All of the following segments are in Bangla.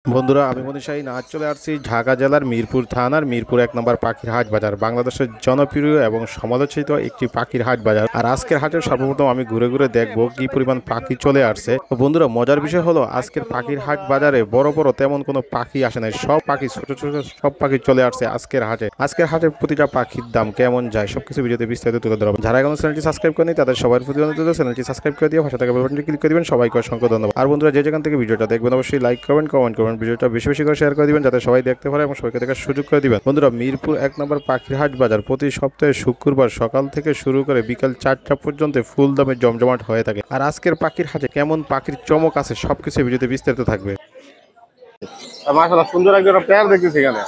বন্ধুরা আমি মনীষ শাহীন আজ চলে আসছি ঢাকা জেলার মিরপুর থানার মিরপুর ১ নম্বর পাখির হাট বাজার, বাংলাদেশের জনপ্রিয় এবং সমালোচিত একটি পাখির হাট বাজার। আর আজকের হাটের সর্বপ্রথম আমি ঘুরে ঘুরে দেখবো কি পরিমাণ পাখি চলে আসছে। তো বন্ধুরা মজার বিষয় হলো আজকের পাখির হাট বাজারে বড় বড় তেমন কোনো পাখি আসে নাই, সব পাখি ছোট ছোট সব পাখি চলে আসছে আজকের হাটে। আজকের হাটে প্রতিটা পাখির দাম কেমন যায় সবকিছু ভিডিওতে বিস্তারিত তুলে ধরবো। যারা এখনো চ্যানেলটি সাবস্ক্রাইব করেনি তাদের সবার প্রতি অনুরোধ, চ্যানেলটি সাবস্ক্রাইব করে দিয়ে পাশে থাকা বেল বাটনটি ক্লিক করে দিবেন। সবাইকে অসংখ্য ধন্যবাদ। আর বন্ধুরা যে যেখান থেকে ভিডিওটা দেখবেন অবশ্যই লাইক কমেন্ট করবেন, ভিডিওটা বেশি বেশি করে শেয়ার করে দিবেন যাতে সবাই দেখতে পারে এবং সবাইকে দেখার সুযোগ করে দিবেন। বন্ধুরা মিরপুর ১ নম্বর পাখির হাট বাজার প্রতি সপ্তাহে শুক্রবার সকাল থেকে শুরু করে বিকাল ৪টা পর্যন্ত ফুল দামে জমজমাট হয়ে থাকে। আর আজকের পাখির হাটে কেমন পাখির চমক আছে সবকিছু ভিডিওতে বিস্তারিত থাকবে। মাশাআল্লাহ সুন্দর একজন পেয়ার দেখতেছি এখানে।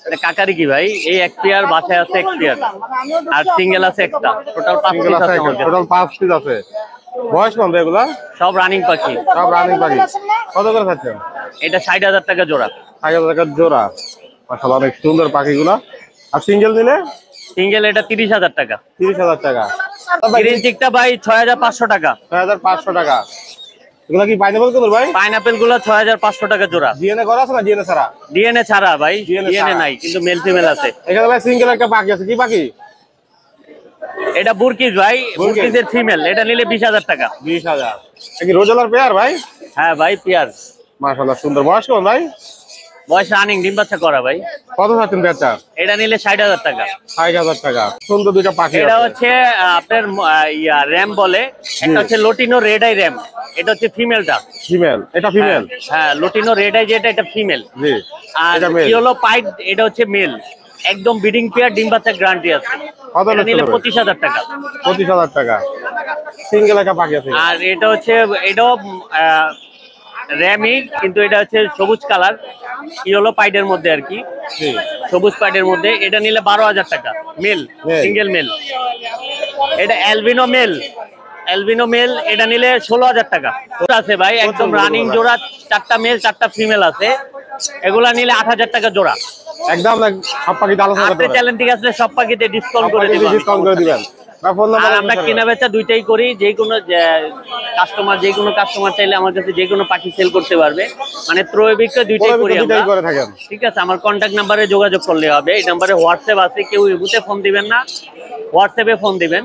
এটা কাকারি কি ভাই? এই এক পেয়ার বাসায় আছে, এক পেয়ার আর সিঙ্গেল আছে একটা। টোটাল 5 সিঙ্গেল পিস আছে, আছে আমার কাছে। টোটাল 5 পিস আছে। বয়স কত এগুলা? সব রানিং পাখি। সব রানিং পাখি। কত করে খাচ্ছেন? এটা 60,000 টাকা জোড়া। 6000 টাকা জোড়া। মাশাআল্লাহ অনেক সুন্দর পাখিগুলা। আর সিঙ্গেল নিলে সিঙ্গেল এটা 30,000 টাকা। 30000 টাকা। গ্রিন চিকটা ভাই 6500 টাকা। 6500 টাকা। এগুলা কি পাইনাপল কত ভাই? পাইনাপেল গুলো 6500 টাকা জোড়া। ডিএনএ করা আছে না ডিএনএ ছাড়া? ডিএনএ ছাড়া ভাই, DNA ডিএনএ ছাড়া। নাই কিন্তু মেল ফিমেল আছে। এখানে ভাই সিঙ্গেল একটা পাখি আছে, কি পাখি? এটা বুরকিজ ভাই, বুরকিজের ফিমেল। এটা নিলে 20,000 টাকা। 20000। এটা কি রোজালার পেয়ার ভাই? হ্যাঁ ভাই পেয়ার। মাশাআল্লাহ সুন্দর। বয়স কত ভাই? বয়স রানিং, ডিম বাচ্চা করা ভাই। কত খাচ্ছেন পেয়ারটা? এটা নিলে 60,000 টাকা। 6000 টাকা। সুন্দর দুইটা পাখি এটা আছে। হচ্ছে আপনার র্যাম বলে, একটা হচ্ছে লোটিনো রেড আই র্যাম, এটা হচ্ছে ফিমেলটা। ফিমেল, এটা ফিমেল। হ্যাঁ লোটিনো রেড আই যেটা, এটা ফিমেল। জি। আর এটা male। ইয়েলো পাইট এটা হচ্ছে মেল। একদম ব্রিডিং পেয়ার, ডিম বাচ্চা গ্যারান্টি আছে। কত এটা নিলে নিচ্ছে 25,000 টাকা। 25000 টাকা। সিঙ্গেল একটা পাখি আছে। আর এটা হচ্ছে এটাও র্যামই, কিন্তু এটা হচ্ছে সবুজ কালার, ইয়েলো পাইটের মধ্যে আর কি, জি। সবুজ পাইটের মধ্যে। এটা নিলে 12,000 টাকা মেল, Male। Single male. এটা অ্যালবিনো মেল, অ্যালবিনো মেল, এটা নিলে 16,000 টাকা আছে ভাই। একদম রানিং জোড়া, 4টা মেল 4টা ফিমেল আছে। এগুলা নিলে 8,000 টাকা জোড়া। একদম সব পাখিতে আলোচনা আপনি করতে চ্যালেঞ্জ থেকে আসলে সব পাখিতে ডিসকাউন্ট করে দিব। ডিসকাউন্ট করে দিবেন। বা ফোন আর নাম্বার আমরা কেনা বেচা দুইটাই করি। যে কোনো কাস্টমার চাইলে আমার কাছে যে কোনো পাখি সেল করতে পারবে, মানে ক্রয় বিক্রয় দুইটাই করি আমরা। করে থাকেন। ঠিক আছে, আমার কন্ট্যাক্ট নাম্বারে যোগাযোগ করলে হবে। এই নাম্বারে হোয়াটসঅ্যাপ আছে, কেউ ইবুতে ফোন দিবেন না, হোয়াটসঅ্যাপে ফোন দিবেন।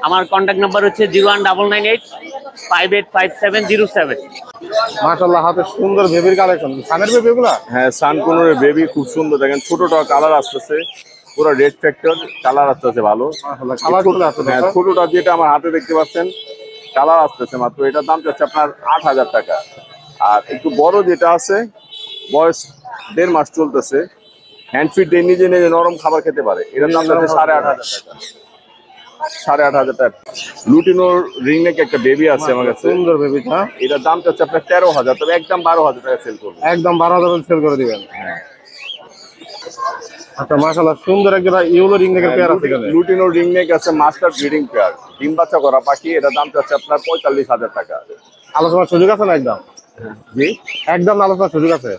আমার কন্ট্যাক্ট নাম্বার হচ্ছে 01998585707। মাশাআল্লাহ হাতে সুন্দর বেবির কালেকশন। সানের বেবি এগুলা? হ্যাঁ, সানকুনোর বেবি খুব সুন্দর। দেখেন ছোটটা কালার আসতেছে, পুরো রেড ফ্যাক্টর কালার আসতেছে ভালো। মাশাআল্লাহ কালার গুলো আছে। হ্যাঁ, ছোটটা যেটা আমার হাতে দেখতে পাচ্ছেন কালার আসতেছে মাত্র, এটার দাম যাচ্ছে আপনার 8,000 টাকা। আর একটু বড় যেটা আছে, বয়স 1.5 মাস চলতেছে, হ্যান্ড ফিড দিয়ে নিজে নিজে নরম খাবার খেতে পারে, এটার দাম যাচ্ছে 8,500 টাকা। 8,500 টাকা। লুটিনোর রিংনেক একটা বেবি আছে আমার কাছে, সুন্দর বেবিটা। এটার দাম যাচ্ছে আপনার 13,000, তবে একদম 12,000 টাকা সেল করবো। একদম 12,000 সেল করে দিবেন। আচ্ছা মাশাআল্লাহ সুন্দর একটা ইউলো রিং নেকের পেয়ার আছে এখানে। লুটিনো রিংনেক আছে, মাস্টার ব্রিডিং পেয়ার, ডিম বাচ্চা করা পাখি। এটার দাম যাচ্ছে আপনার 45,000 টাকা। আলোচনার সুযোগ আছে না? একদম জি, একদম আলোচনার সুযোগ আছে।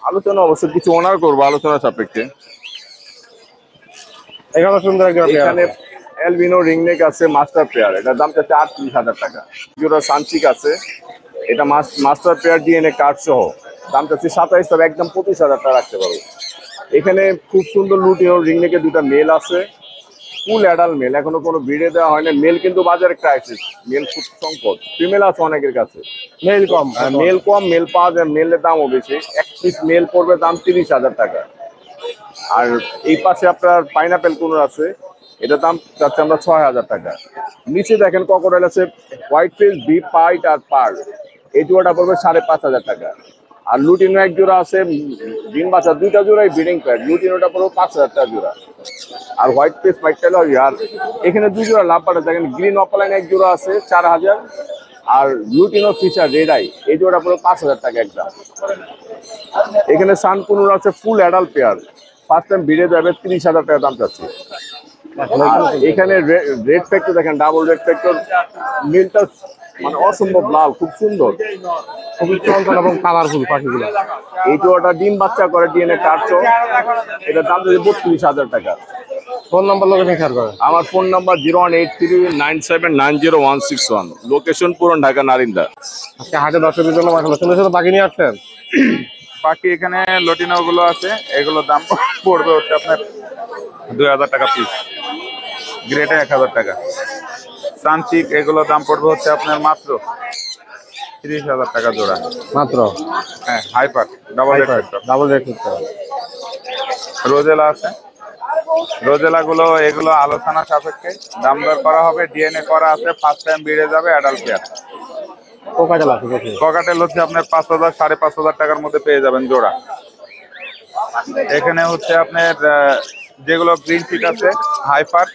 আলোচনা অবশ্যই কিছু অনার করবো আলোচনা সাপেক্ষে। এখানে সুন্দর একটা পেয়ার এখানে আছে। অ্যালবিনো রিংনেক আছে, মাস্টার পেয়ার, এটার দাম যাচ্ছে 38,000 টাকা। জোড়া সানচিক আছে, এটা মাস্টার পেয়ার ডিএনএ কার্ড সহ, দাম যাচ্ছে 27, তবে একদম 25,000 টাকা রাখতে পারবো। এখানে খুব সুন্দর লুটিনো রিংনেকের দুটা মেল আছে, ফুল অ্যাডাল্ট মেল, এখনো কোনো ব্রিডে দেওয়া হয় না। মেল কিন্তু বাজারে ক্রাইসিস, মেল খুব সংকট। ফিমেল আছে অনেকের কাছে, মেল কম। মেল কম, মেল পাওয়া যায়, মেলের দামও বেশি। এক পিস মেল পড়বে দাম 30,000 টাকা। আর এই পাশে আপনার পাইনাপেল কোন আছে, এটা দাম যাচ্ছে আমরা 6,000 টাকা। নিচে দেখেন ককোডাইল আছে, হোয়াইট ফেস, বিপ, পাইট আর পার্ল, এই জোড়াটা পড়বে 5,500 টাকা। আর লুটিনো এক জোড়া আছে, ডিম বাচ্চা দুইটা জোড়াই ব্রিডিং প্যাড, লুটিনোটা পড়বে 5,000 টাকা জোড়া। আর হোয়াইট ফেস হোয়াইট টেল। আর এখানে দুই জোড়া লাভ পাটা দেখেন, গ্রিন অপালাইন এক জোড়া আছে 4,000, আর লুটিনো ফিচার রেড আই এই জোড়া পড়বে 5,000 টাকা একদম। এখানে সানকুনুর আছে, full adult pair, first time ভিড়ে যাবে, 30,000 টাকা দাম চাচ্ছে। এখানে রেড ফ্যাক্টর দেখেন, ডাবল রেড ফ্যাক্টর, মিলটা মানে অসম্ভব লাল, খুব সুন্দর, খুবই চঞ্চল এবং কালারফুল পাখিগুলো। এই জোড়াটা ডিম বাচ্চা করে ডিএনএ কাটছো, এটার দাম যাচ্ছে 32,000 টাকা। ফোন নাম্বার লোকেশন শেয়ার করেন। আমার ফোন নাম্বার 01839790161, লোকেশন পুরান ঢাকা নারিন্দা। আজকে হাটে দর্শকদের জন্য মাশাআল্লাহ সুন্দর সুন্দর পাখি নিয়ে আসছেন। বাকি এখানে লটিনো গুলো আছে, এগুলোর দাম পড়বে হচ্ছে আপনার 2000 টাকা পিস, গ্রেটে 1000 টাকা। সানচিক এগুলোর দাম পড়বে হচ্ছে আপনার মাত্র 30,000 টাকা জোড়া। মাত্র? হ্যাঁ, হাইপার ডাবল রেট করতে। রোজেলা আছে, রোজেলা গুলো এগুলো আলোচনা সাপেক্ষে দাম দর করা হবে, ডিএনএ করা আছে, ফার্স্ট টাইম বেড়ে যাবে, অ্যাডাল্ট পেয়ার। কোকাটেল আছে দেখি। কোকাটেল হচ্ছে আপনার 5,000 5,500 টাকার মধ্যে পেয়ে যাবেন জোড়া। এখানে হচ্ছে আপনার যেগুলো গ্রিন চিক আছে হাইপার,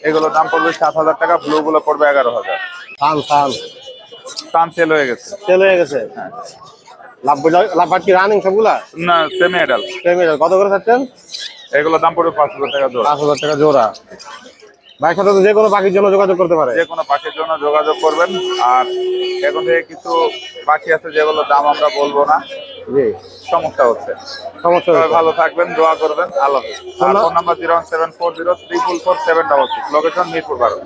এগুলো দাম পড়বে 7,000 টাকা, ব্লু গুলো পড়বে 11,000। সান সেল হয়ে গেছে। সেল হয়ে গেছে। লাভবাট কি রানিং সবগুলা? না, সেমি অ্যাডাল্ট। কত করে চাচ্ছেন? এগুলো দাম পড়বে 5,000 টাকা জোড়া। 5,000 টাকা জোড়া। ভাই সাথে তো যে কোনো পাখির জন্য যোগাযোগ করতে পারে? যে কোনো পাখির জন্য যোগাযোগ করবেন। আর এখন থেকে কিছু পাখি আছে যেগুলো দাম আমরা বলবো না, জি সমস্যা হচ্ছে। সমস্যা সবাই ভালো থাকবেন, দোয়া করবেন। আল্লাহ হাফেজ। আর ফোন নাম্বার 01740344766, লোকেশন মিরপুর 12।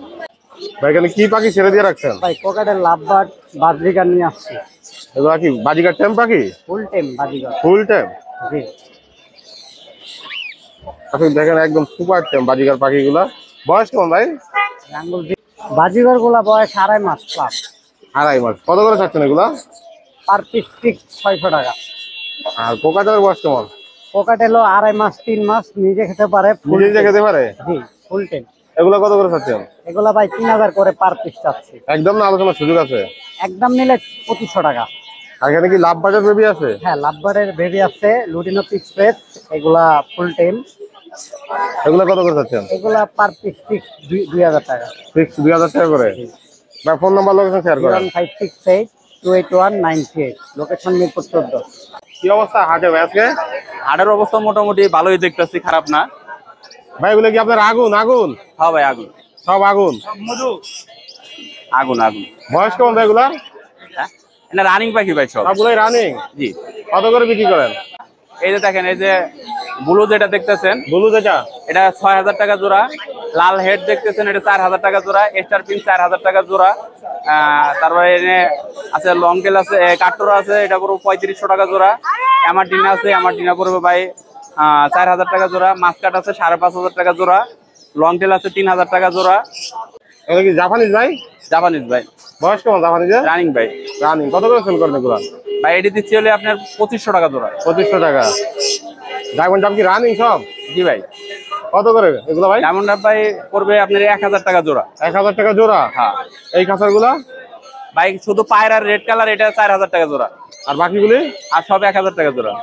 ভাই এখানে কি পাখি ছেড়ে দিয়ে রাখছেন? ভাই কোকাটের লাভবার্ড বাজরিকার নিয়ে আসছি। এগুলো কি বাজিকার টেম পাখি? Full time বাজিকার। ফুল টেম? জি। আপনি দেখেন একদম সুপার টেম বাজিকার পাখিগুলা। বয়স কেমন ভাই? বাজিকার গুলা বয়স 2.5 মাস প্লাস। 2.5 মাস। কত করে চাচ্ছেন এগুলা? পার পিস 600 টাকা। আর কোকাটেলের বয়স কেমন? কোকাটেল 2.5 মাস 3 মাস নিজে খেতে পারে। নিজে খেতে পারে? জি, ফুল টাইম। এগুলা কত করে চাচ্ছেন? এগুলা ভাই 3000 করে পার পিস চাচ্ছি। একদম না আলোচনার সুযোগ আছে? একদম নিলে 2500 টাকা। আর এখানে কি লাভ বাজার বেবি আছে? হ্যাঁ, লাভবার্ডের বেবি আছে, লুটিনো পিস ফ্রেশ, এগুলা ফুল টাইম। এগুলা কত করে চাচ্ছেন? এগুলা পার পিস 2000 টাকা। ফিক্স 2000 টাকা করে। ভাই ফোন নাম্বার লোকেশন শেয়ার করেন। 1568281938, লোকেশন মিরপুর 14। কি অবস্থা হাটে ভাই আজকে? হাটের অবস্থা মোটামুটি ভালোই দেখতেছি, খারাপ না। ভাই এগুলো কি আপনার আগুন? হ্যাঁ ভাই, আগুন সব আগুন? আগুন আগুন। বয়স কেমন ভাই এগুলা? হ্যাঁ, এটা রানিং পাখি ভাই, সব। সবগুলোই রানিং? জি। কত করে বিক্রি করেন? এই যে দেখেন, এই যে ব্লু যেটা দেখতেছেন, ব্লু যেটা, এটা 6,000 টাকা জোড়া। লাল হেড দেখতেছেন, এটা 4,000 টাকা জোড়া। স্টার পিন 4,000 টাকা জোড়া। তারপরে এনে আছে লং টেল আছে, কাটরা আছে, এটা পুরো 3500 টাকা জোড়া। অ্যামার্টিনা আছে, অ্যামার্টিনা পড়বে ভাই 4,000 টাকা জোড়া। মাস্কাট আছে 5,500 টাকা জোড়া। লং টেল আছে 3,000 টাকা জোড়া। এগুলো কি জাপানিজ ভাই? জাপানিজ ভাই। বয়স কেমন জাপানিজে? রানিং ভাই। রানিং। কত করে সেল করেন এগুলা? ভাই এটি দিচ্ছি হলে আপনার 2500 টাকা জোড়া। 2500 টাকা। ডায়মন্ড ডাব কি রানিং সব? জি ভাই। কত করে এগুলো ভাই? ডায়মন্ড ডাব ভাই পড়বে আপনার 1000 টাকা জোড়া। 1000 টাকা জোড়া? হ্যাঁ। এই খাঁচার গুলা? ভাই শুধু পায়ের আর রেড কালার, এটা 4000 টাকা জোড়া। আর বাকিগুলি? আর সব 1000 টাকা জোড়া।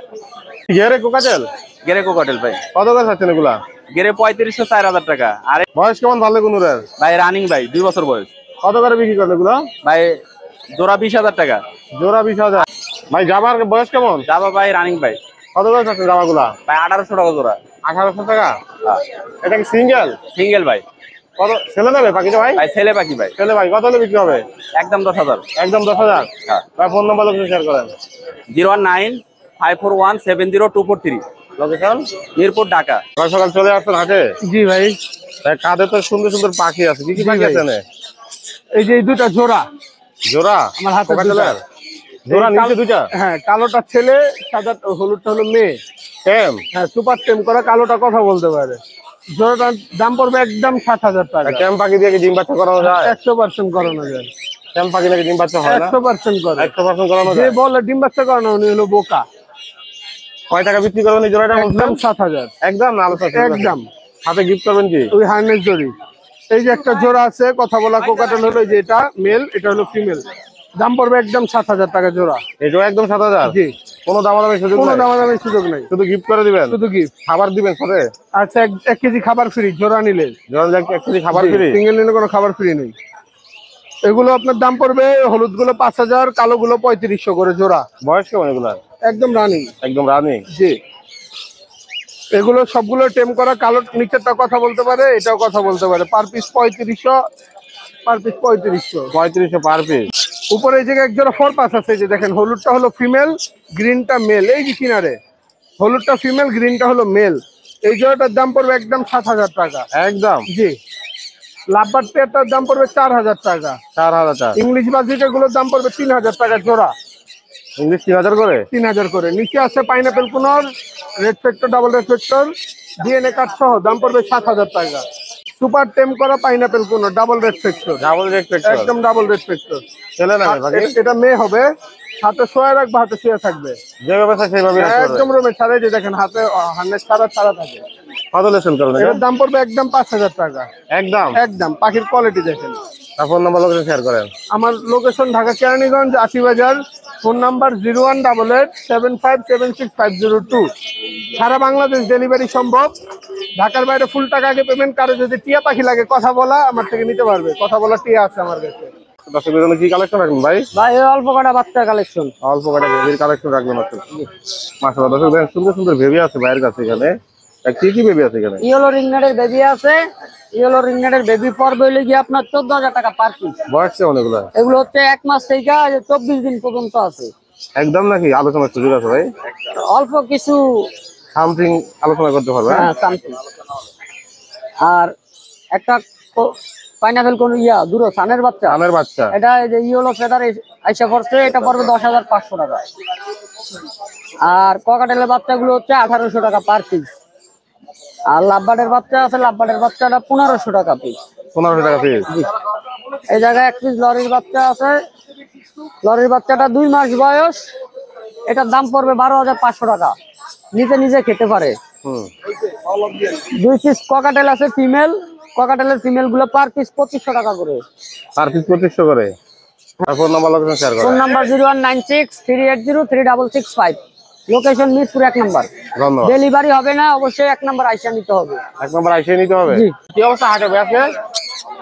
গেরে কোকাটেল? গেরে কোকাটেল ভাই। কত করে চাচ্ছেন এগুলা? গেরে 3500, 4000 টাকা। আর বয়স কেমন ভালো গুনুরের? ভাই রানিং ভাই, 2 বছর বয়স। কত করে বিক্রি করেন এগুলা? ভাই জোড়া 20,000 টাকা। জোড়া 20,000। ভাই জাবার বয়স কেমন? যাবা ভাই রানিং ভাই। কত করে চাচ্ছেন জামাগুলা? ভাই 1800 টাকা জোড়া। 1800 টাকা? এটা কি সিঙ্গেল? সিঙ্গেল ভাই। কত ছেলে নেবে পাখিটা ভাই? ভাই ছেলে পাখি ভাই। ছেলে ভাই। কত হলে বিক্রি হবে? একদম 10,000। একদম 10,000? হ্যাঁ। ভাই ফোন নাম্বার লোকেশন শেয়ার করেন। 01954170243, লোকেশন মিরপুর, ঢাকা। সকাল সকাল চলে আসছেন হাটে? জি ভাই। ভাই কাঁধে তো সুন্দর সুন্দর পাখি আছে, কি কি পাখি আছে এখানে? এই যে এই দুটা জোড়া জোড়া? আমার হাতে কোকাটেলের? জোড়া নিচে দুইটা? হ্যাঁ, কালোটা ছেলে, সাদা হলুদটা হলো মেয়ে। টেম? হ্যাঁ, সুপার টেম করা, কালোটা কথা বলতে পারে। জোড়াটার দাম পড়বে একদম 7,000 টাকা। টেম পাখি দিয়ে কি ডিম বাচ্চা করানো যায়? 100% করানো যায়। টেম পাখি নাকি ডিম বাচ্চা হয় না? 100% করে। 100% করানো যে যায়? বলে ডিম বাচ্চা করানো, উনি হলো বোকা। কয় টাকা বিক্রি করবেন এই জোড়াটা? একদম 7,000। একদম না আলোচনা? একদম। হাতে গিফট করবেন কি? ওই হার্নেস জড়ি। এই যে একটা জোড়া আছে কথা বলা কোকাটেল, হলো এই যে এটা মেল, এটা হলো ফিমেল। দাম পড়বে একদম 7,000 টাকা জোড়া। এই জোড়া একদম 7,000? জি। কোনো দামাদামি সুযোগ কোনো নাই? দামাদামির সুযোগ নেই, শুধু গিফট করে দিবেন? শুধু গিফট। খাবার দিবেন সাথে? আচ্ছা, 1 কেজি খাবার ফ্রি জোড়া নিলে। জোড়া 1 কেজি খাবার ফ্রি? সিঙ্গেল নিলে কোনো খাবার ফ্রি নেই। এগুলো আপনার দাম পড়বে, হলুদ গুলো 5,000, কালো গুলো 3500 করে জোড়া। বয়স কেমন এগুলা? একদম রানিং। একদম রানিং? জি। এগুলো সবগুলো টেম করা, কালো নিচেরটা কথা বলতে পারে, এটাও কথা বলতে পারে। Per piece 3500, per piece 3500। 3500 per piece? উপরে এই জায়গায় এক জোড়া 4 পাস আছে, এই যে দেখেন, হলুদটা হলো ফিমেল, গ্রিনটা মেল। এই যে কিনারে হলুদটা ফিমেল, গ্রিনটা হলো মেল। এই জোড়াটার দাম পড়বে একদম 7,000 টাকা। একদম? জি। লাভবার্ড পেয়ারটার দাম পড়বে 4,000 টাকা। 4,000 টাকা? ইংলিশ বাজিকা গুলোর দাম পড়বে 3,000 টাকা জোড়া। ইংলিশ 3000 করে। 3000 করে। নিচে আছে pineapple conure, red factor, double red factor, DNA card সহ, দাম পড়বে 7000 টাকা। সুপার টেম করা pineapple conure, double red factor, double red factor, একদম ডাবল রেড ফ্যাক্টর। ছেলে না মেয়ে পাখি? এটা মেয়ে হবে, হাতে শোয়া রাখবে, হাতে শুয়ে থাকবে, যেভাবে চাই সেইভাবে রাখতে পারবে। একদম রুমে ছাড়ে, যে দেখেন হাতে হান্ড্রেড ছাড়া থাকে। কত সেল করবেন এটা? এটার দাম পড়বে একদম 5000 টাকা। একদম একদম পাখির কোয়ালিটি দেখেন। ফোন নাম্বার লোকেশন শেয়ার করেন। আমার location Dhaka Keraniganj, Ashibazar. Phone number 01887576 সারা বাংলাদেশ ডেলিভারি সম্ভব। ঢাকার বাইরে ফুল টাকা আগে পেমেন্ট। কারো যদি টিয়া পাখি লাগে কথা বলা, আমার থেকে নিতে পারবে, কথা বলা টিয়া আছে আমার কাছে। দর্শকদের জন্য কি কালেকশন রাখবেন ভাই? ভাই অল্প কটা বাচ্চার কালেকশন। অল্প কটা বেবির কালেকশন রাখবেন আজকে। মাশাআল্লাহ দর্শক দেখেন সুন্দর সুন্দর বেবি আছে ভাইয়ের কাছে। এখানে কি কি বেবি আছে এখানে? ইয়েলো রিংনেটের বেবি আছে। ইয়েলো রিংনেটের বেবি পড়বে হলে গিয়ে আপনার 14000 টাকা পার পিস। বয়স কেমন এগুলো? এগুলো হচ্ছে 1 মাস থেকে 24 দিন পর্যন্ত আছে। একদম নাকি আলোচনার সুযোগ আছে ভাই? অল্প কিছু সামথিং আলোচনা করতে পারবে? সামথিং। আর একটা পাইনাপেল কোন দুটো সানের বাচ্চা, আমের বাচ্চা, এটা এই যে ইয়েলো ফেদার আইসা পড়ছে, এটা পড়বে 10500 টাকা। আর ককাটেলের বাচ্চাগুলো হচ্ছে 1800 টাকা পার পিস। আর লাভবার্ডের বাচ্চা আছে, লাভবার্ডের বাচ্চাটা 1500 টাকা পিস। 1500 টাকা পিস। এই জায়গায় এক পিস লরির বাচ্চা আছে। লরির বাচ্চাটা 2 মাস বয়স, এটার দাম পড়বে 12500 টাকা। নিজে নিজে খেতে পারে। 2 পিস ককাটেল আছে ফিমেল। ককাটেলের ফিমেল গুলো পার পিস 2500 টাকা করে। পার পিস 2500 করে। Phone number location share phone করেন। নাম্বার 019638036665। Location Mirpur 1 number. ধন্যবাদ। ডেলিভারি হবে না, অবশ্যই 1 নাম্বার আইসা নিতে হবে। 1 নাম্বার আইসে নিতে হবে। জি। কি অবস্থা হাটে আজকে?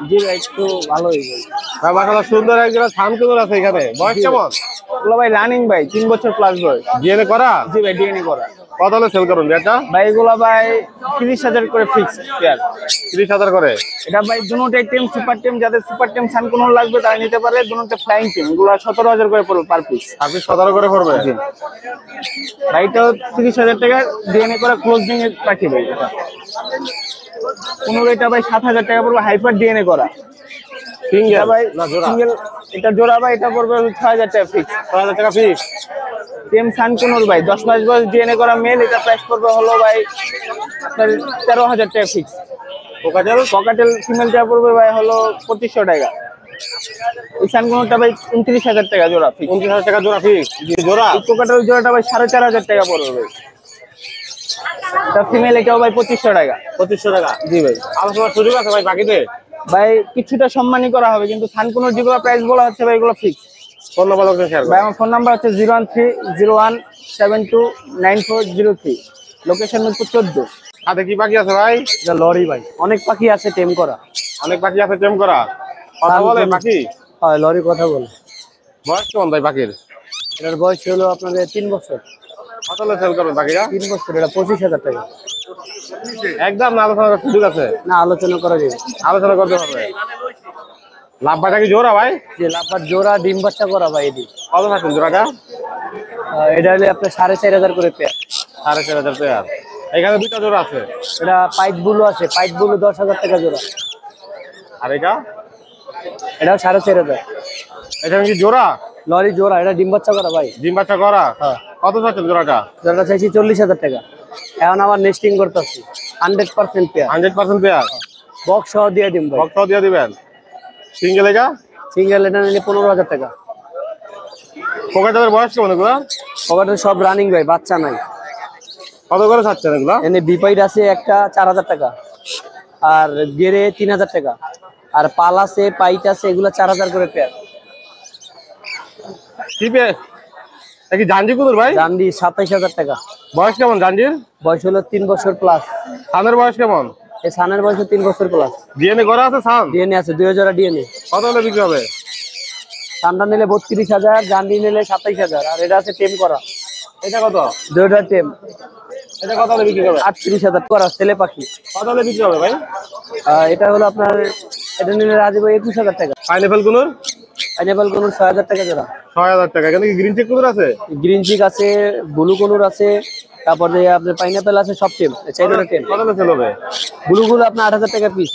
জি ভাই, একটু ভালোই ভাই। ভাই মাশাআল্লাহ সুন্দর একজোড়া ছানকুদুর আছে এখানে। বয়স কেমন? ওগুলো ভাই রানিং ভাই, 3 বছর প্লাস বয়স। ডিএনএ করা? জি ভাই, ডিএনএ করা। কত হলে সেল করুন এটা? ভাই এগুলো ভাই 30000 করে ফিক্স পেয়ার। 30000 করে। এটা ভাই দুটোটাই টিম সুপার টিম, যাদের সুপার টিম সানকুন লাগবে তারা নিতে পারে। দুটোটা ফ্লাইং টিম, এগুলো 17000 করে পড়বে পার পিস। আপনি 17 করে পড়বে? ভাই এটা 30000 টাকা ডিএনএ করা ক্লোজিং এর পাখি ভাই। এটা 15 ভাই 7000 টাকা পড়বে, হাইপার ডিএনএ করা সিঙ্গেল ভাই। না জোড়া? সিঙ্গেল এটা জোড়া ভাই, এটা পড়বে 6000 টাকা ফিক্স। 6000 টাকা পিস। টিম সানকুনুর ভাই 10 মাস বয়স, ডিএনএ করা মেল। এটা প্রাইস পড়বে হলো ভাই আপনার 13000 টাকা ফিক্স। ককাটেল ফিমেলটা পড়বে ভাই হলো 2500 টাকা। এই সানকুনুরটা ভাই 29000 টাকা জোড়া ফিক্স। 29000 টাকা জোড়া ফিক্স। জোড়া? এই কোকাটেল জোড়াটা ভাই 4500 টাকা পড়বে ভাই। এটা ফিমেল, এটাও ভাই 2500 টাকা। 2500 টাকা। জি ভাই। আলোচনার সুযোগ আছে ভাই বাকিতে? ভাই কিছুটা সম্মানই করা হবে, কিন্তু সানকুনুর যেগুলো প্রাইস বলা হচ্ছে ভাই এগুলো fix. Phone number location share ভাই করেন। আমার ফোন নাম্বার হচ্ছে 01301729403। লোকেশন মিরপুর 14। হাতে কি পাখি আছে ভাই? এটা লরি ভাই, অনেক পাখি আছে টেম করা। অনেক পাখি আছে টেম করা। কথা বলে পাখি? হয়, লরি কথা বলে। বয়স কেমন ভাই পাখির? এটার বয়স হলো আপনার 3 বছর। কত হলে সেল করবেন পাখিরা? 3 বছর, এটা 25000 টাকা। একদম না আলোচনার সুযোগ আছে? না, আলোচনা করা যাবে। আলোচনা করতে পারবে। লাভবাটা কি জোড়া ভাই? যে লাভবার জোড়া ডিম বাচ্চা করা ভাই। এটি কত থাকছেন জোড়াটা? এটা হলে আপনার 4500 করে পেয়ার। 4500 পেয়ার। এখানে দুইটা জোড়া আছে। এটা পাইট বুলু আছে, পাইট বুলু 10000 টাকা জোড়া। আর এটা? এটাও 4500। এখানে কি জোড়া? লরি জোড়া, এটা ডিম বাচ্চা করা ভাই। ডিম বাচ্চা করা? হ্যাঁ। কত থাকছেন জোড়াটা? জোড়াটা চাইছি 40000 টাকা। এখন আবার নেস্টিং করতেছি। 100% পেয়ার। 100% পেয়ার। বক্স সহ দিয়ে দিন ভাই। ভক্ত দিয়ে দিবেন। সিঙ্গেল এটা? সিঙ্গেল এটা নিলে 15000 টাকা। কোকাটাদের বয়স কেমন এগুলো? কভারটা সব রানিং ভাই, বাচ্চা নাই। কত করে ছাড়ছেন এগুলো? এনে বিপাইড আছে একটা 4000 টাকা, আর গেরে 3000 টাকা, আর পাল আছে, পাইট আছে, এগুলো 4000 করে পেয়ার। কি পেয়ে? কি জাঞ্জি কুদুর ভাই? জান্ডি 27000 টাকা। বয়স কেমন জাঞ্জির? বয়স হলো 3 বছর প্লাস। সানের বয়স কেমন? এই সানের বয়স 3 বছর প্লাস। ডিএনএ করা আছে সান? ডিএনএ আছে, 2 জোড়া ডিএনএ। কত হলে বিক্রি হবে? সানটা নিলে 32000, জান্ডি নিলে 27000, আর এটা আছে টেম করা। এটা কত? 2টা টেম। এটা কত হলে বিক্রি হবে? 38000 করা ছেলে পাখি। কত হলে বিক্রি হবে ভাই? এটা হলো আপনার, এটা নিলে রাজি ভাই 21000 টাকা। পাইনাপেল কুনুর? পাইনাপেল কোনুর 6000 টাকা জোড়া। 6000 টাকা। এখানে কি গ্রিন চেক কুনুর আছে? গ্রিন চিক আছে, ব্লু কোনুর আছে, তারপরে আপনার পাইনাপেল আছে, সব টেম। চাইটা টেম। কত হলে সেল হবে? ব্লু গুলো আপনার 8000 টাকা পিস,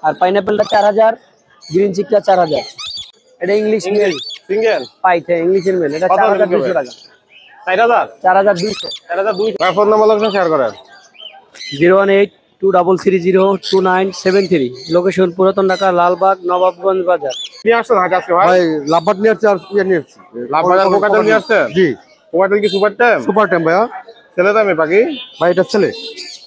আর পাইনাপেলটা 4000, গ্রিন চিকটা 4000। এটা ইংলিশ মেল, সিঙ্গেল পাইতে ইংলিশের মেল, এটা কত 4200 টাকা। 4000 4200। 4200 ফোন নাম্বার লোকেশন শেয়ার করেন। 01823022973, লোকেশন পুরাতন ঢাকা, লালবাগ, নবাবগঞ্জ বাজার। নিয়ে আসছেন হাট আজকে ভাই? ভাই লাভবাট নিয়ে আসছে আর ইয়ে নিয়ে আসছে। লাভবাজার কোকাটেল নিয়ে আসছেন? জি, কোকাটেল কি সুপার টাইম? সুপার টাইম ভাইয়া। ছেলে দামে পাখি? ভাই এটা ছেলে।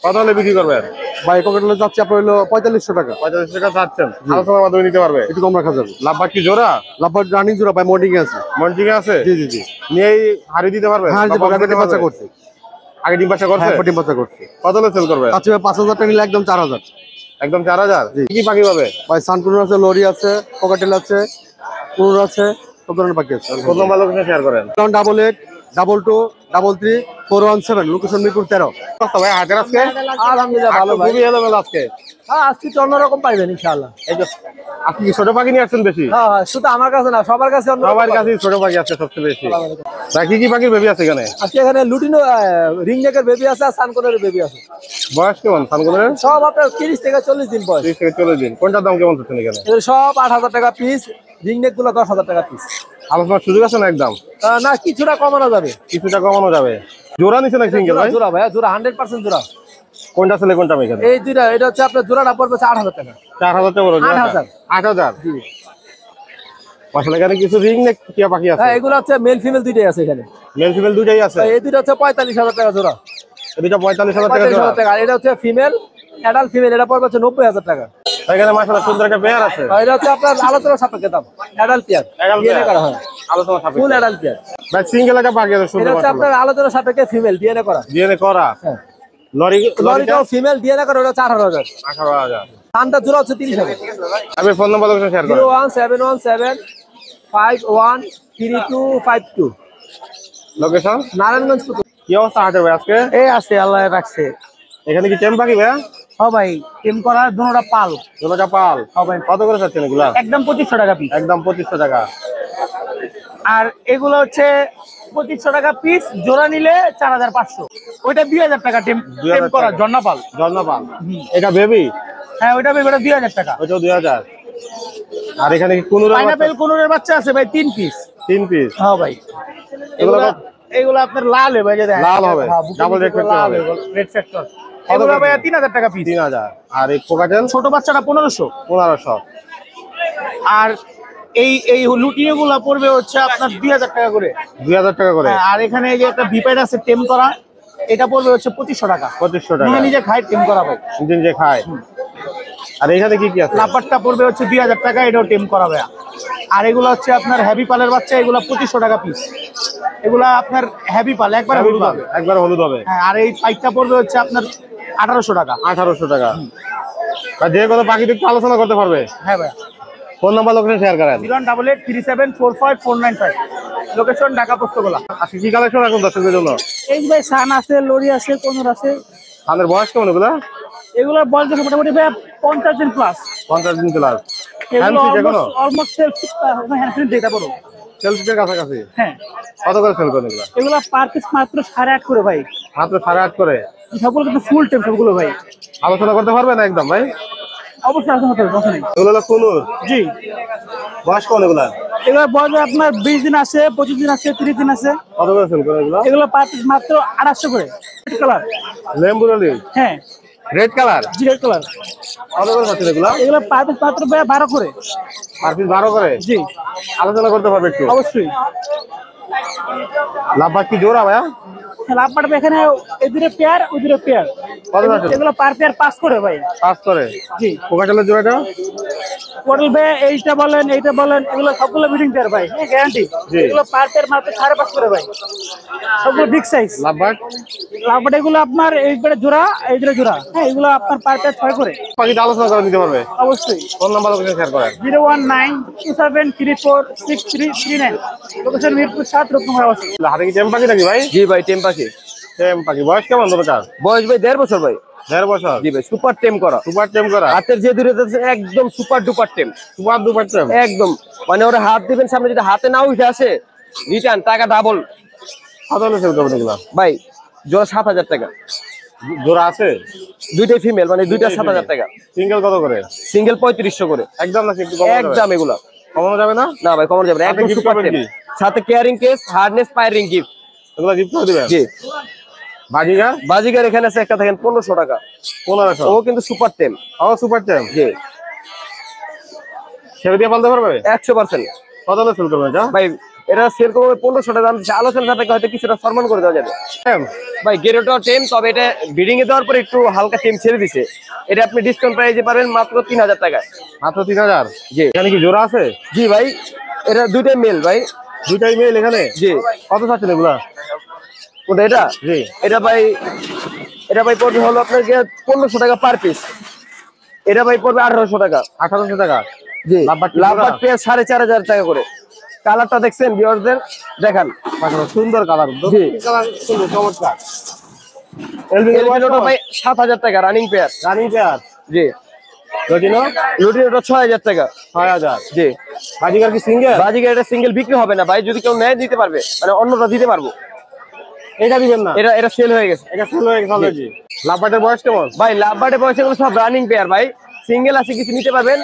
কত হলে বিক্রি করবেন? ভাই কোকাটেলে যাচ্ছে আপনার হলো 4500 টাকা। 45 টাকা চাচ্ছেন, আলোচনার মাধ্যমে নিতে পারবে? একটু কম রাখা যাবে। লাভবাট কি জোড়া? লাভবাট রানিং জোড়া ভাই, মর্নিং আছে। মন্টিং আছে? জি জি জি। নিয়েই হাড়ি দিতে পারবে? হ্যাঁ জি, বা বক্স দিতে বাচ্চা পারবে? করছে। আগে ডিম বাচ্চা করছে? হ্যাঁ, ডিম বাচ্চা করছে। কত হলে সেল করবে? আচ্ছা ভাই 5000 টাকা নিলে একদম 4000। একদম 4000? কি পাখি পাবে? ভাই সানকুনুর আছে, লরি আছে, কোকাটেল আছে, কুনুর আছে, সব ধরনের পাখি আছে। ফোন নাম্বার লোকেশন শেয়ার করেন। 8822233417, লোকেশন মিরপুর 13। কত ভাই হাটের আজকে? আলহামদুলিল্লাহ ভালো ভাই। খুবই এলোমেলো আজকে। হ্যাঁ, আজকে তো অন্যরকম পাইবেন ইনশাআল্লাহ। এই যে আপনি কি ছোট পাখি নিয়ে আসছেন বেশি? হ্যাঁ হ্যাঁ, শুধু আমার কাছে না, সবার কাছে অন্য। সবার কাছেই ছোট পাখি আছে সবচেয়ে বেশি। ভাই কি কি পাখির বেবি আছে এখানে? আজকে এখানে লুটিনো রিং নেকের বেবি আছে আর সানকনের বেবি আছে। বয়স কেমন সানগুলোর? সব আপনার 30 থেকে 40 দিন বয়স। 30 থেকে 40 দিন। কোনটার দাম কেমন চাচ্ছেন এখানে? এগুলো সব 8000 টাকা পিস, রিং নেক গুলো 10000 টাকা পিস। আলোচনার সুযোগ আছে না একদম? না, কিছুটা কমানো যাবে। কিছুটা কমানো যাবে। জোড়া নিচ্ছে না সিঙ্গেল ভাই? জোড়া ভাইয়া, জোড়া 100% জোড়া। কোনটা ছেলে কোনটা মেয়ে এখানে? এই দুইটা, এটা হচ্ছে আপনার জোড়াটা পড়বে 8000 টাকা। 4000 টাকা বড় জোড়া? 8000 8000। জি। আসলে এখানে কিছু রিং নেক টিয়া পাখি আছে? হ্যাঁ, এগুলো হচ্ছে মেল ফিমেল দুইটাই আছে এখানে। মেল ফিমেল দুইটাই আছে? এই দুইটা হচ্ছে 45000 টাকা জোড়া। দুইটা 45000 টাকা জোড়া। 45000 টাকা। আর এটা হচ্ছে ফিমেল, অ্যাডাল্ট ফিমেল, এটা পড়বে হচ্ছে 90000 টাকা। এখানে মাশাআল্লাহ সুন্দর একটা পেয়ার আছে। আর এটা হচ্ছে আপনার আলোচনা সাপেক্ষে দাম, অ্যাডাল্ট পেয়ার। ডিএনএ করা হয়, আলোচনা সাপেক্ষে। Full adult pair. ভাই সিঙ্গেল একটা পাখি আছে এটা সুন্দর হচ্ছে আপনার মাশাআল্লাহ। আলোচনা সাপেক্ষে ফিমেল, ডিএনএ করা। ডিএনএ করা? হ্যাঁ। লরি লরিটা লরিটাও ফিমেল, ডিএনএ করা, ওটা 18000। 18000। দামটা জোড়া হচ্ছে 30000। আমি ফোন নাম্বার লোকেশন শেয়ার করেন। 01717513252, লোকেশন? নারায়ণগঞ্জ পুকুর। কি অবস্থা হাটের ভাই আজকে? এই আছে, আল্লাহ রাখছে। এখানে কি টেম পাখি ভাই? ও ভাই, টিম করা দুটোটা পাল। দুটোটা পাল? ও ভাই, কত করে চাচ্ছেন এগুলা? একদম 2500 টাকা পিস। একদম 2500 টাকা। আর এগুলো হচ্ছে 2500 টাকা পিস, জোড়া নিলে 4500। ওইটা 2000 টাকা টিম 2000 করা টাকা। জন্নাপাল। ঝর্ণা পাল? এটা বেবি? হ্যাঁ, ওইটা 2000 টাকা। ওইটাও 2000। আর এখানে কি কোন পাইনাপেল কোনুরের বাচ্চা আছে ভাই, 3 পিস। 3 পিস? হ্যাঁ ভাই, এগুলো এগুলো আপনার লাল হবে, ভাই, যে দেখেন। লাল হবে? হ্যাঁ, বুকের ডাবল নিচে রেড ফ্যাক্টর লাল হবে? হবে, রেড ফ্যাক্টর। এগুলো ভাই 3000 টাকা পিস। 3000। আর এই কোকাটেল? ছোট বাচ্চাটা 1500। 1500। আর এই লুটিয়ে গুলা পড়বে হচ্ছে আপনার 2000 টাকা করে। 2000 টাকা করে? হ্যাঁ, আর এখানে এই যে একটা ভিপাইড আছে টেম করা, এটা পড়বে হচ্ছে 2500 টাকা। 2500 টাকা। নিজে নিজে খাই টেম করা ভাই। নিজে নিজে খায়? আর এখানে কি কি আছে? লাপারটা পড়বে হচ্ছে 2000 টাকা, এটাও টেম করা ভাই। আর এগুলো হচ্ছে আপনার হ্যাভি পালের বাচ্চা, এগুলো 2500 টাকা পিস। এগুলা আপনার হ্যাভি পাল, একবার হলুদ হবে। একবার হলুদ হবে? হ্যাঁ, আর এই পাইকটা পড়বে হচ্ছে আপনার 1800 টাকা। 1800 টাকা। আর যে কোনো পাখি একটু আলোচনা করতে পারবে? হ্যাঁ ভাই। ফোন নাম্বার লোকেশন শেয়ার করেন। 01837454495, লোকেশন ঢাকা পোস্তগোলা। আজকে কি কালেকশন রাখুন দর্শকদের জন্য? এই ভাই সান আছে, লরি আছে, কোনর আছে। তাদের বয়স কেমন এগুলা? এগুলোর বয়স দেখো মোটামুটি ভাই 50 দিন প্লাস। 50 দিন প্লাস? এগুলো হ্যান্ডসি যেগুলো? অলমোস্ট সেলফ হ্যান্ড দিতে পারো। সেলফিটের কাছাকাছি? হ্যাঁ, কত করে সেল করেন এগুলা? এগুলো পার পিস মাত্র 8.5 করে ভাই। মাত্র 8.5 করে? সবগুলো কিন্তু ফুল টেম সবগুলো ভাই। আলোচনা করতে পারবে না একদম ভাই? অবশ্যই আসতে হবে, কথা নেই। এগুলো হলো কুনুর? জি। বয়স কেমন এগুলা? এগুলো বয়স আপনার 20 দিন আছে, 25 দিন আছে, 30 দিন আছে। কত করে সেল করেন এগুলা? এগুলো পার পিস মাত্র 800 করে। Red colour? লেম্বুরালি? হ্যাঁ, রেড কালার? জি, রেড কালার। কত করে পাচ্ছেন এগুলা? এগুলো পার পিস মাত্র ভাই 12 করে। পার পিস 12 করে? জি, আলোচনা করতে পারবে একটু? অবশ্যই। লাভবাদ কি জোড়া ভাইয়া? লাভ পাঠাবে এখানে, এই দুটো পেয়ার, ওই দুটো পেয়ার। কত আছে? এগুলো পার পেয়ার 5 করে ভাই। 5 করে? জি। কোকাটেলের জোড়াটা? টোটাল ভাই এইটা বলেন, এইটা বলেন, এগুলো সবগুলো মিটিং পেয়ার ভাই, হ্যাঁ, গ্যারান্টি। জি। এগুলো পার পেয়ার মাত্র 5.5 করে ভাই, সবগুলো বিগ সাইজ। লাভবাদ? লাভ পাঠা এগুলো আপনার এইবারে জোড়া, এই দুটো জোড়া, হ্যাঁ, এগুলো আপনার পার পেয়ার 6 করে। পাখিটা আলোচনা করে নিতে পারবে? অবশ্যই। ফোন নাম্বার লোকেশন শেয়ার করেন। 01927346339, লোকেশন মিরপুর 7, রূপনগর আবাসিক। হাতে কি টেম পাখি নাকি ভাই? জি ভাই, টেম পাখি। টেম পাখি। বয়স কেমন দরকার? বয়স ভাই 1.5 বছর ভাই। 1.5 বছর? জি ভাই, সুপার টেম করা। সুপার টেম করা? হাতের যে দূরে যাচ্ছে একদম সুপার ডুপার টেম। সুপার দুপার টেম? একদম, মানে ওরা হাত দিবেন সামনে, যদি হাতে না উঠে আসে রিটার্ন টাকা ডাবল। কত হলে সেল করবেন এগুলা? ভাই জোড়া 7000 টাকা। জোড়া আছে? দুইটাই ফিমেল, মানে দুইটা 7000 টাকা। সিঙ্গেল কত করে? সিঙ্গেল 3500 করে। একদম নাকি একটু কম? একদম এগুলা কমানো যাবে না? না ভাই কমানো যাবে না, একদম gift সুপার করবেন টেম। কি? সাথে কেয়ারিং কেস, হার্ডনেস, পায়ারিং গিফট। এগুলো গিফট করে দিবেন? জি। বাজিগার বাজিগার এখানে আছে একটা, দেখেন 1500 টাকা। 1500। ও কিন্তু সুপার টেম। ও সুপার টেম। জি। ছেড়ে দিয়ে পালতে পারবে? 100%। কত হলে সেল করবে এটা? ভাই এটা সেল করবে 1500 টাকা দাম, আলোচনা সাপেক্ষে হয়তো কিছুটা সম্মান করে দেওয়া যাবে। ভাই গেরোটা টেম, তবে এটা বিডিং এ দেওয়ার পরে একটু হালকা টেম ছেড়ে দিছে। এটা আপনি ডিসকাউন্ট প্রাইসে পাবেন মাত্র 3000 টাকায়। মাত্র 3000? জি। এখানে কি জোড়া আছে? জি ভাই, এটা দুইটাই মেল ভাই। দুইটাই মেল এখানে? জি। কত চাচ্ছেন এগুলা? কোনটা এটা? জি। এটা ভাই পড়বে হলো আপনার 1500 টাকা পার পিস। এটা ভাই পড়বে 1800 টাকা। 1800 টাকা? জি। লাভবার্ড লাভবার্ড পেয়ে 4500 টাকা করে। কালারটা দেখছেন ভিউয়ারদের? দেখান। সুন্দর কালার। জি। কালার সুন্দর, চমৎকার। এলবিনোটা ভাই 7000 টাকা রানিং পেয়ার। Running pair? জি। লটিনো? লুটিনোটা 6000 টাকা। 6000? জি। বাজিগার কি সিঙ্গেল? বাজিগার এটা সিঙ্গেল বিক্রি হবে না ভাই, যদি কেউ নেয় দিতে পারবে, মানে অন্যটা দিতে পারবো। এটা দিবেন না? এটা সেল হয়ে গেছে। এটা সেল হয়ে গেছে অলরেডি। লাভবার্ডের বয়স কেমন? ভাই লাভবার্ডের বয়স এগুলো সব রানিং পেয়ার ভাই। সিঙ্গেল আছে কিছু নিতে পারবেন।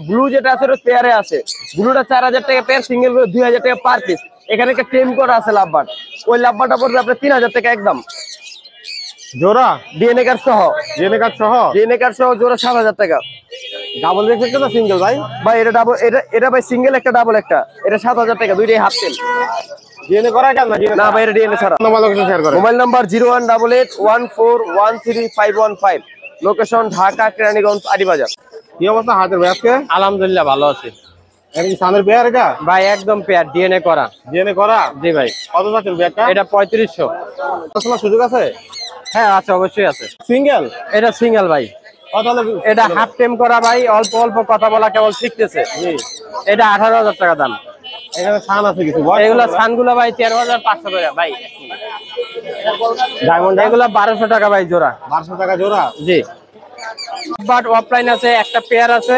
ব্লু যেটা আছে ওটা পেয়ারে আছে। ব্লুটা 4000 টাকা পেয়ার, সিঙ্গেল 2000 টাকা পার পিস। এখানে একটা টেম করা আছে লাভবার্ড, ওই লাভবার্ডটা পড়বে আপনার 3000 টাকা একদম। জোড়া? ডিএনএ কার্ড সহ। ডিএনএ কার্ড সহ? ডিএনএ কার্ড সহ জোড়া 7000 টাকা। ডাবল রেট না সিঙ্গেল ভাই? ভাই এটা ডাবল, এটা ভাই সিঙ্গেল একটা, ডাবল একটা। এটা 7000 টাকা, দুইটাই হাফ টেম। ডিএনএ করা কেন? না ভাই এটা ডিএনএ ছাড়া। মোবাইল লোকেশন শেয়ার করে। Mobile number 01881413515। Location Dhaka Keraniganj Aribazar. কি অবস্থা হাতের ভাই আজকে? আলহামদুলিল্লাহ ভালো আছি এটা কি সানের পেয়ার এটা? ভাই, একদম পেয়ার ডিএনএ করা। ডিএনএ করা? জি ভাই। কত চাচ্ছেন পেয়ারটা? এটা 3500। শোনার সুযোগ আছে? হ্যাঁ আছে, অবশ্যই আছে। সিঙ্গেল? এটা সিঙ্গেল ভাই। কত হলে? এটা হাফ টেম করা ভাই, অল্প অল্প কথা বলা কেবল শিখতেছে। জি। এটা 18000 টাকা দাম। এখানে ছান আছে কিছু? এগুলা ছানগুলা ভাই 13500 টাকা ভাই। ডায়মন্ড এগুলা 1200 টাকা ভাই জোড়া। 1200 টাকা জোড়া? জি। বাট অফলাইন আছে, একটা পেয়ার আছে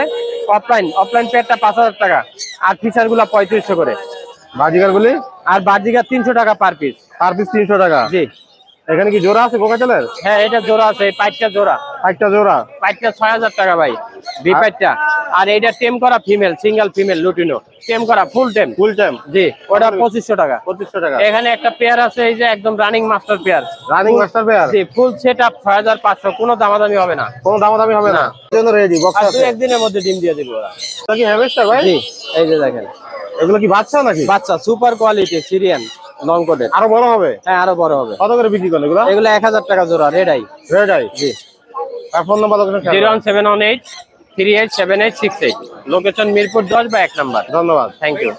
অফলাইন পেয়ারটা 5000 টাকা, আর ফিচার গুলা 3500 করে। বাজিগার গুলি? আর বাজিগার 300 টাকা পার পিস। পার পিস 300 টাকা? জি। এখানে কি জোড়া আছে কোকাটেলের? হ্যাঁ এটা জোড়া আছে, এই পাইটটা জোড়া। একটা জোড়া? পাইটটা 6000 টাকা ভাই, বি পাইটটা। আর এইটা টেম করা ফিমেল, সিঙ্গেল ফিমেল লুটিনো, টেম করা ফুল টেম। Full time? জি, ওটা 2500 টাকা। 2500 টাকা? এখানে একটা পেয়ার আছে, এই যে একদম running master pair. Running master pair? জি, ফুল সেটআপ 6500, কোনো দামাদামি হবে না। কোনো দামাদামি হবে না? জন্য রেডি বক্স আর আছে? 2-1 দিনের মধ্যে ডিম দিয়ে দিবে ওরা। এটা কি হ্যামস্টার ভাই? জি, এই যে দেখেন এগুলো কি বাচ্চা নাকি? বাচ্চা, super quality Syrian long coated. আরো বড় হবে? হ্যাঁ আরো বড় হবে। কত করে বিক্রি করেন এগুলো? এগুলো 1000 টাকা জোড়া, রেড আই। Red eye? জি। আর ফোন নাম্বার লোকেশন শেয়ার করুন। 01718 387868। লোকেশন মিরপুর 10 বা 1 নাম্বার। ধন্যবাদ। Thank you.